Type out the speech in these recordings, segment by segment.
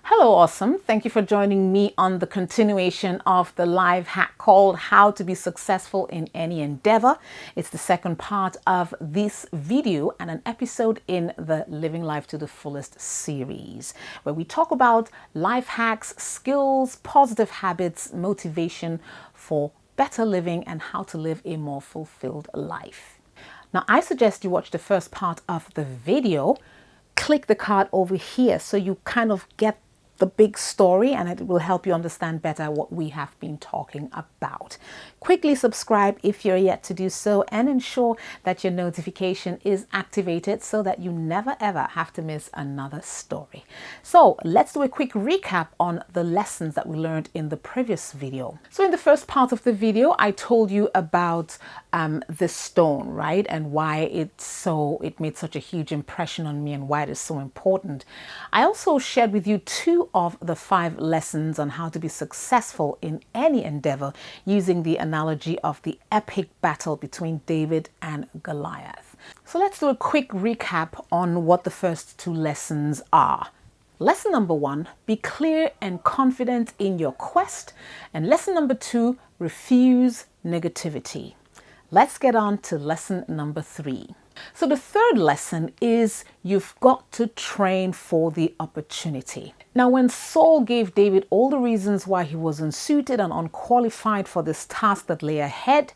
Hello, awesome. Thank you for joining me on the continuation of the live hack called How to Be Successful in Any Endeavor. It's the second part of this video and an episode in the Living Life to the Fullest series, where we talk about life hacks, skills, positive habits, motivation for better living, and how to live a more fulfilled life. Now, I suggest you watch the first part of the video. Click the card over here so you kind of get the big story, and it will help you understand better what we have been talking about. Quickly subscribe if you're yet to do so, and ensure that your notification is activated so that you never ever have to miss another story. So let's do a quick recap on the lessons that we learned in the previous video. So in the first part of the video, I told you about the stone, right? And why it made such a huge impression on me and why it is so important. I also shared with you 2 of the 5 lessons on how to be successful in any endeavor using the analogy of the epic battle between David and Goliath. So let's do a quick recap on what the first 2 lessons are. Lesson number 1, be clear and confident in your quest. And lesson number 2, refuse negativity. Let's get on to lesson number 3. So the third lesson is you've got to train for the opportunity. Now, when Saul gave David all the reasons why he was unsuited and unqualified for this task that lay ahead,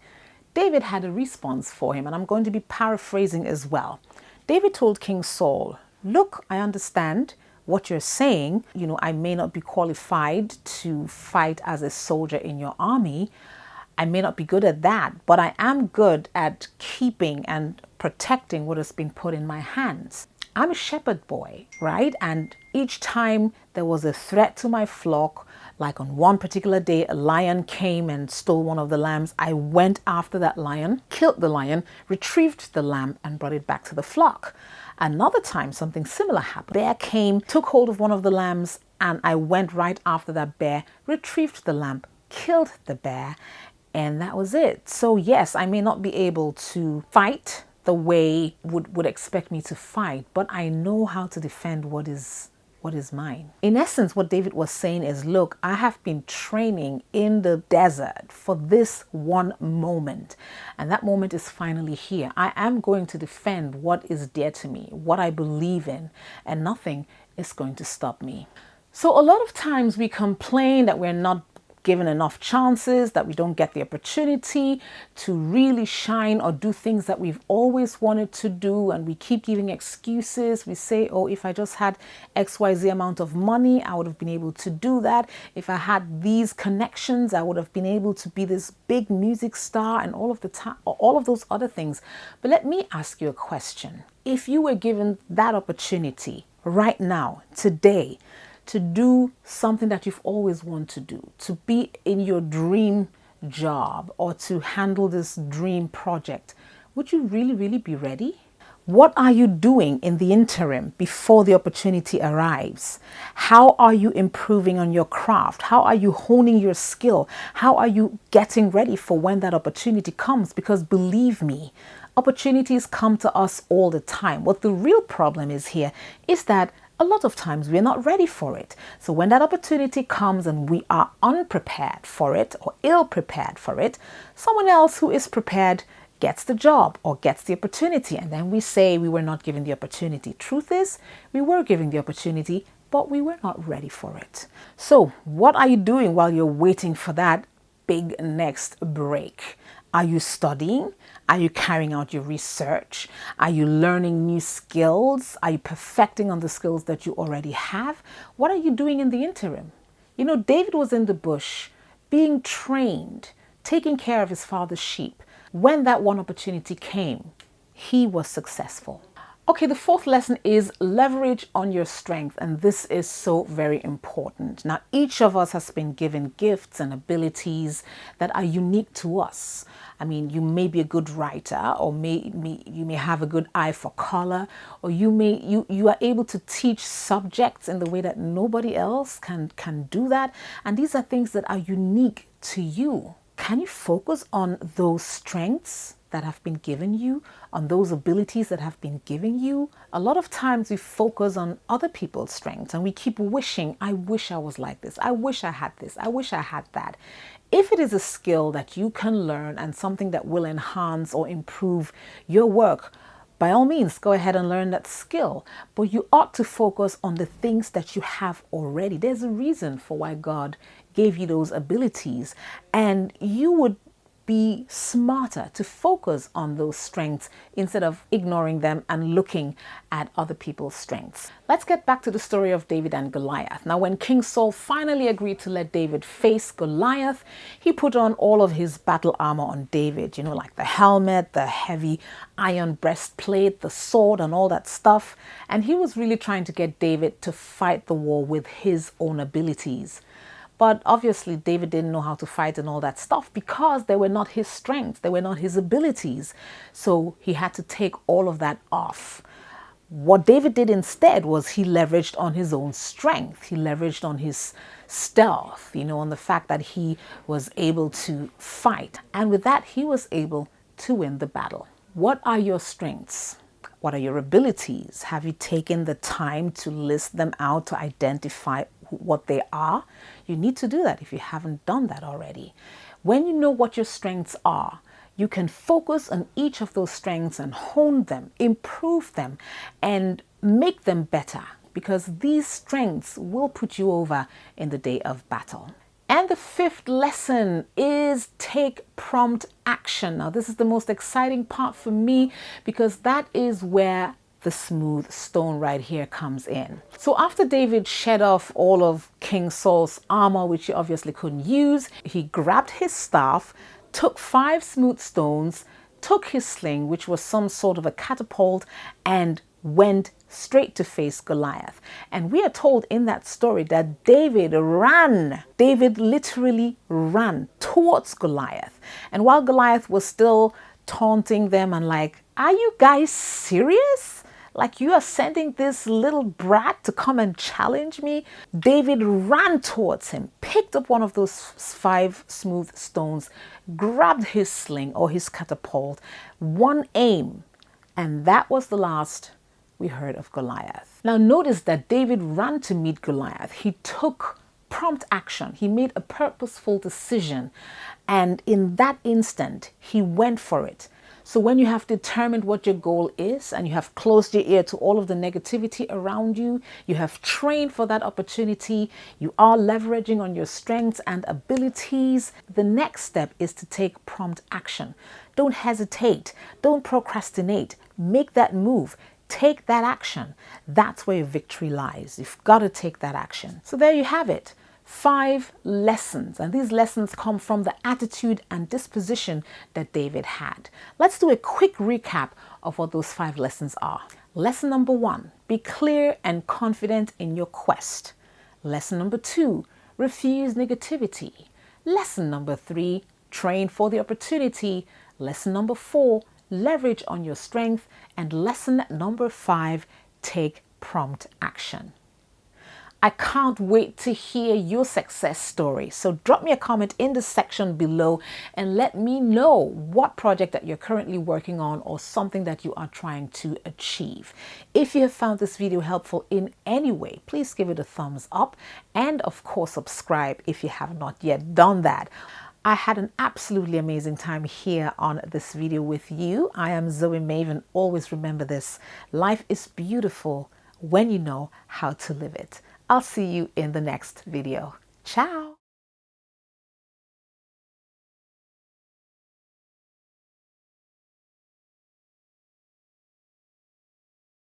David had a response for him, and I'm going to be paraphrasing as well. David told King Saul, "Look, I understand what you're saying. I may not be qualified to fight as a soldier in your army. I may not be good at that, but I am good at keeping and protecting what has been put in my hands. I'm a shepherd boy, right? And each time there was a threat to my flock, like on one particular day, a lion came and stole one of the lambs. I went after that lion, killed the lion, retrieved the lamb, and brought it back to the flock. Another time, something similar happened. Bear came, took hold of one of the lambs, and I went right after that bear, retrieved the lamb, killed the bear, and that was it. So yes, I may not be able to fight the way would expect me to fight, but I know how to defend what is mine." In essence, what David was saying is, look, I have been training in the desert for this one moment, and that moment is finally here. I am going to defend what is dear to me, what I believe in, and nothing is going to stop me. So a lot of times we complain that we're not given enough chances, that we don't get the opportunity to really shine or do things that we've always wanted to do, and we keep giving excuses. We say, oh, if I just had XYZ amount of money, I would have been able to do that. If I had these connections, I would have been able to be this big music star and all of those other things. But let me ask you a question. If you were given that opportunity right now, today, to do something that you've always wanted to do, to be in your dream job, or to handle this dream project, would you really, really be ready? What are you doing in the interim before the opportunity arrives? How are you improving on your craft? How are you honing your skill? How are you getting ready for when that opportunity comes? Because believe me, opportunities come to us all the time. What the real problem is here is that a lot of times we're not ready for it. So when that opportunity comes and we are unprepared for it or ill prepared for it, someone else who is prepared gets the job or gets the opportunity. And then we say we were not given the opportunity. Truth is, we were given the opportunity, but we were not ready for it. So what are you doing while you're waiting for that big next break? Are you studying? Are you carrying out your research? Are you learning new skills? Are you perfecting on the skills that you already have? What are you doing in the interim? David was in the bush, being trained, taking care of his father's sheep. When that one opportunity came, he was successful. Okay, the fourth lesson is leverage on your strength, and this is so very important. Now, each of us has been given gifts and abilities that are unique to us. I mean, you may be a good writer, or you may have a good eye for color, or you are able to teach subjects in the way that nobody else can do that. And these are things that are unique to you. Can you focus on those strengths that have been given you, on those abilities that have been given you. A lot of times we focus on other people's strengths and we keep wishing, I wish I was like this. I wish I had this. I wish I had that. If it is a skill that you can learn and something that will enhance or improve your work, by all means, go ahead and learn that skill. But you ought to focus on the things that you have already. There's a reason for why God gave you those abilities, and you would be smarter to focus on those strengths instead of ignoring them and looking at other people's strengths. Let's get back to the story of David and Goliath. Now, when King Saul finally agreed to let David face Goliath, he put on all of his battle armor on David, you know, like the helmet, the heavy iron breastplate, the sword, and all that stuff. And he was really trying to get David to fight the war with his own abilities. But obviously, David didn't know how to fight and all that stuff because they were not his strengths. They were not his abilities. So he had to take all of that off. What David did instead was he leveraged on his own strength. He leveraged on his stealth, you know, on the fact that he was able to fight. And with that, he was able to win the battle. What are your strengths? What are your abilities? Have you taken the time to list them out, to identify what they are? You need to do that if you haven't done that already. When you know what your strengths are, you can focus on each of those strengths and hone them, improve them, and make them better, because these strengths will put you over in the day of battle. And the fifth lesson is take prompt action. Now, this is the most exciting part for me because that is where the smooth stone right here comes in. So after David shed off all of King Saul's armor, which he obviously couldn't use, he grabbed his staff, took 5 smooth stones, took his sling, which was some sort of a catapult, and went straight to face Goliath. And we are told in that story that David ran. David literally ran towards Goliath. And while Goliath was still taunting them and like, are you guys serious? Like, you are sending this little brat to come and challenge me? David ran towards him, picked up one of those 5 smooth stones, grabbed his sling or his catapult, one aim, and that was the last we heard of Goliath. Now notice that David ran to meet Goliath. He took prompt action. He made a purposeful decision. And in that instant, he went for it. So when you have determined what your goal is and you have closed your ear to all of the negativity around you, you have trained for that opportunity, you are leveraging on your strengths and abilities, the next step is to take prompt action. Don't hesitate. Don't procrastinate. Make that move. Take that action. That's where your victory lies. You've got to take that action. So there you have it. 5 lessons, and these lessons come from the attitude and disposition that David had. Let's do a quick recap of what those 5 lessons are. Lesson number 1, be clear and confident in your quest. Lesson number 2, refuse negativity. Lesson number 3, train for the opportunity. Lesson number 4, leverage on your strength. And lesson number 5, take prompt action. I can't wait to hear your success story. So drop me a comment in the section below and let me know what project that you're currently working on or something that you are trying to achieve. If you have found this video helpful in any way, please give it a thumbs up and of course subscribe if you have not yet done that. I had an absolutely amazing time here on this video with you. I am Zoe Maven. Always remember this. Life is beautiful when you know how to live it. I'll see you in the next video. Ciao.